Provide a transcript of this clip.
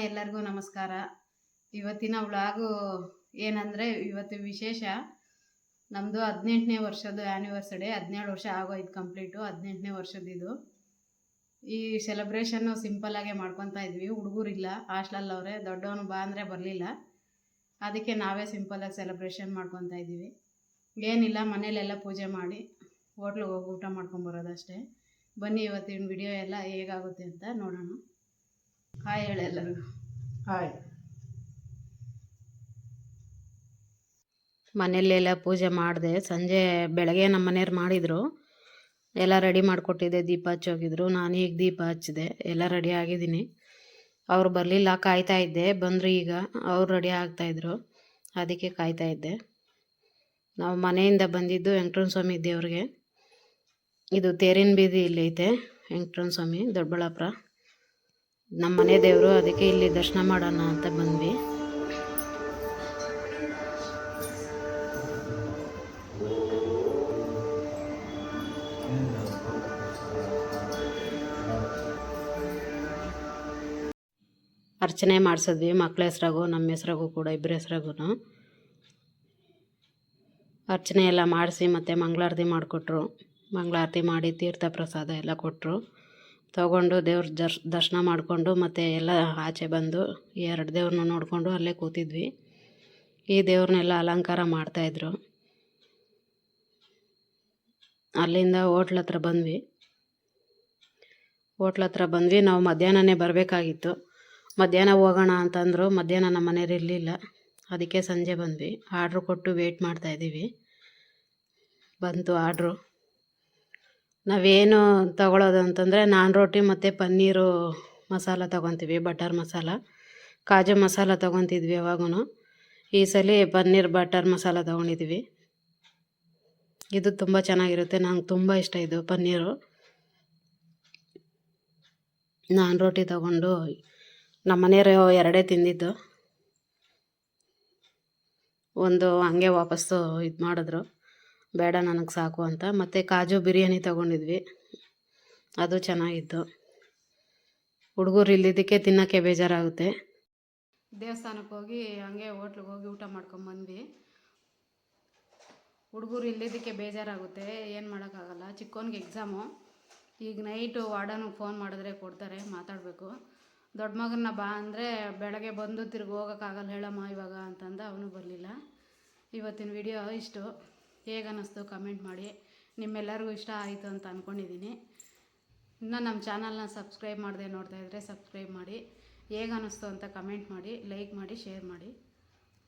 Hi ಎಲ್ಲರಿಗೂ ನಮಸ್ಕಾರ. ಇವತ್ತಿನ ವ್ಲಾಗು ಏನಂದರೆ, ಇವತ್ತು ವಿಶೇಷ ನಮ್ಮದು 18ನೇ ವರ್ಷದ ಆ್ಯನಿವರ್ಸರಿ. 17 ವರ್ಷ ಆಗೋಯ್ತು ಕಂಪ್ಲೀಟು, 18ನೇ ವರ್ಷದಿದು. ಈ ಸೆಲೆಬ್ರೇಷನ್ನು ಸಿಂಪಲ್ಲಾಗೆ ಮಾಡ್ಕೊತಾ ಇದ್ವಿ. ಹುಡುಗರಿಲ್ಲ, ಹಾಸ್ಟೆಲಲ್ಲವ್ರೆ. ದೊಡ್ಡವನು ಬಾ ಅಂದರೆ ಬರಲಿಲ್ಲ, ಅದಕ್ಕೆ ನಾವೇ ಸಿಂಪಲ್ಲಾಗಿ ಸೆಲೆಬ್ರೇಷನ್ ಮಾಡ್ಕೊತಾ ಇದ್ದೀವಿ. ಏನಿಲ್ಲ, ಮನೇಲೆಲ್ಲ ಪೂಜೆ ಮಾಡಿ ಹೋಟ್ಲಿಗೆ ಹೋಗಿ ಊಟ ಮಾಡ್ಕೊಂಬರೋದಷ್ಟೇ. ಬನ್ನಿ ಇವತ್ತಿನ ವಿಡಿಯೋ ಎಲ್ಲ ಹೇಗಾಗುತ್ತೆ ಅಂತ ನೋಡೋಣ. ಹಾಯ್ ಹೇಳಿ ಎಲ್ಲರಿಗೂ. ಹಾಯ್. ಮನೆಯಲ್ಲೆಲ್ಲ ಪೂಜೆ ಮಾಡಿದೆ. ಸಂಜೆ ಬೆಳಗ್ಗೆ ನಮ್ಮ ಮನೆಯವ್ರು ಮಾಡಿದರು, ಎಲ್ಲ ರೆಡಿ ಮಾಡಿಕೊಟ್ಟಿದ್ದೆ. ದೀಪ ಹಚ್ಚೋಗಿದ್ರು, ನಾನು ಈಗ ದೀಪ ಹಚ್ಚಿದೆ. ಎಲ್ಲ ರೆಡಿ ಆಗಿದ್ದೀನಿ. ಅವ್ರು ಬರಲಿಲ್ಲ, ಕಾಯ್ತಾ ಇದ್ದೆ. ಬಂದರು ಈಗ. ಅವ್ರು ರೆಡಿ ಆಗ್ತಾಯಿದ್ರು, ಅದಕ್ಕೆ ಕಾಯ್ತಾ ಇದ್ದೆ. ನಾವು ಮನೆಯಿಂದ ಬಂದಿದ್ದು ವೆಂಕಟರಮಣ ಸ್ವಾಮಿ ದೇವ್ರಿಗೆ. ಇದು ತೇರಿನ ಬೀದಿ ಇಲ್ಲಿ ಐತೆ, ವೆಂಕಟರಮಣ ಸ್ವಾಮಿ ದೊಡ್ಡಬಳ್ಳಾಪುರ ನಮ್ಮ ಮನೆ ದೇವರು. ಅದಕ್ಕೆ ಇಲ್ಲಿ ದರ್ಶನ ಮಾಡೋಣ ಅಂತ ಬಂದ್ವಿ. ಅರ್ಚನೆ ಮಾಡಿಸಿದ್ವಿ, ಮಕ್ಕಳ ಹೆಸ್ರಾಗೂ ನಮ್ಮ ಹೆಸ್ರಾಗೂ ಕೂಡ, ಇಬ್ಬರ ಹೆಸ್ರಾಗೂ ಅರ್ಚನೆ ಎಲ್ಲ ಮಾಡಿಸಿ ಮತ್ತು ಮಂಗಳಾರತಿ ಮಾಡಿಕೊಟ್ರು. ಮಂಗಳಾರತಿ ಮಾಡಿ ತೀರ್ಥ ಪ್ರಸಾದ ಎಲ್ಲ ಕೊಟ್ಟರು. ತಗೊಂಡು ದೇವ್ರ ದರ್ಶನ ಮಾಡಿಕೊಂಡು ಮತ್ತು ಎಲ್ಲ ಆಚೆ ಬಂದು 2 ದೇವ್ರನ್ನ ನೋಡಿಕೊಂಡು ಅಲ್ಲೇ ಕೂತಿದ್ವಿ. ಈ ದೇವ್ರನ್ನೆಲ್ಲ ಅಲಂಕಾರ ಮಾಡ್ತಾಯಿದ್ರು. ಅಲ್ಲಿಂದ ಹೋಟ್ಲ ಹತ್ರ ಬಂದ್ವಿ. ನಾವು ಮಧ್ಯಾಹ್ನನೇ ಬರಬೇಕಾಗಿತ್ತು. ಮಧ್ಯಾಹ್ನ ಹೋಗೋಣ ಅಂತಂದರು. ಮಧ್ಯಾಹ್ನ ನಮ್ಮ ಮನೆಯವ್ರು ಇರಲಿಲ್ಲ, ಅದಕ್ಕೆ ಸಂಜೆ ಬಂದ್ವಿ. ಆರ್ಡ್ರು ಕೊಟ್ಟು ವೆಯ್ಟ್ ಮಾಡ್ತಾಯಿದ್ದೀವಿ. ಬಂತು ಆರ್ಡ್ರು. ನಾವೇನು ತಗೊಳ್ಳೋದು ಅಂತಂದರೆ, ನಾನ್ ರೋಟಿ ಮತ್ತು ಪನ್ನೀರು ಮಸಾಲ ತೊಗೊತೀವಿ, ಬಟರ್ ಮಸಾಲ. ಕಾಜು ಮಸಾಲ ತೊಗೊತಿದ್ವಿ ಯಾವಾಗೂ. ಈ ಸಲ ಪನ್ನೀರ್ ಬಟರ್ ಮಸಾಲ ತೊಗೊಂಡಿದ್ವಿ. ಇದು ತುಂಬ ಚೆನ್ನಾಗಿರುತ್ತೆ, ನಂಗೆ ತುಂಬ ಇಷ್ಟ ಇದು ಪನ್ನೀರು. ನಾನ್ ರೋಟಿ ತೊಗೊಂಡು ನಮ್ಮ ಮನೆಯವರು 2 ತಿಂದಿದ್ದು, ಒಂದು ಹಂಗೆ ವಾಪಸ್ಸು ಇದು ಮಾಡಿದ್ರು, ಬೇಡ ನನಗೆ ಸಾಕು ಅಂತ. ಮತ್ತು ಕಾಜು ಬಿರಿಯಾನಿ ತೊಗೊಂಡಿದ್ವಿ, ಅದು ಚೆನ್ನಾಗಿತ್ತು. ಹುಡುಗರು ಇಲ್ಲಿದ್ದಕ್ಕೆ ತಿನ್ನೋಕ್ಕೆ ಬೇಜಾರಾಗುತ್ತೆ. ದೇವಸ್ಥಾನಕ್ಕೆ ಹೋಗಿ ಹಂಗೆ ಹೋಟ್ಲಿಗೆ ಹೋಗಿ ಊಟ ಮಾಡ್ಕೊಂಬಂದ್ವಿ. ಹುಡುಗರು ಇಲ್ಲಿದ್ದಕ್ಕೆ ಬೇಜಾರಾಗುತ್ತೆ, ಏನು ಮಾಡೋಕ್ಕಾಗಲ್ಲ. ಚಿಕ್ಕವನಿಗೆ ಎಕ್ಸಾಮು. ಈಗ ನೈಟು ವಾರ್ಡನ್ಗೆ ಫೋನ್ ಮಾಡಿದ್ರೆ ಕೊಡ್ತಾರೆ, ಮಾತಾಡಬೇಕು. ದೊಡ್ಡ ಮಗನ ಬಾ ಅಂದರೆ ಬೆಳಗ್ಗೆ ಬಂದು ತಿರ್ಗಿ ಹೋಗೋಕ್ಕಾಗಲ್ಲ ಹೇಳಮ್ಮ ಇವಾಗ ಅಂತಂದ, ಅವನು ಬರಲಿಲ್ಲ. ಇವತ್ತಿನ ವಿಡಿಯೋ ಇಷ್ಟು. ಹೇಗೆ ಅನ್ನಿಸ್ತು ಕಮೆಂಟ್ ಮಾಡಿ. ನಿಮ್ಮೆಲ್ಲರಿಗೂ ಇಷ್ಟ ಆಯಿತು ಅಂತ ಅಂದ್ಕೊಂಡಿದ್ದೀನಿ. ಇನ್ನೂ ನಮ್ಮ ಚಾನಲ್ನ ಸಬ್ಸ್ಕ್ರೈಬ್ ಮಾಡದೆ ನೋಡ್ತಾಯಿದ್ರೆ ಸಬ್ಸ್ಕ್ರೈಬ್ ಮಾಡಿ. ಹೇಗೆ ಅನ್ನಿಸ್ತು ಅಂತ ಕಮೆಂಟ್ ಮಾಡಿ, ಲೈಕ್ ಮಾಡಿ, ಶೇರ್ ಮಾಡಿ.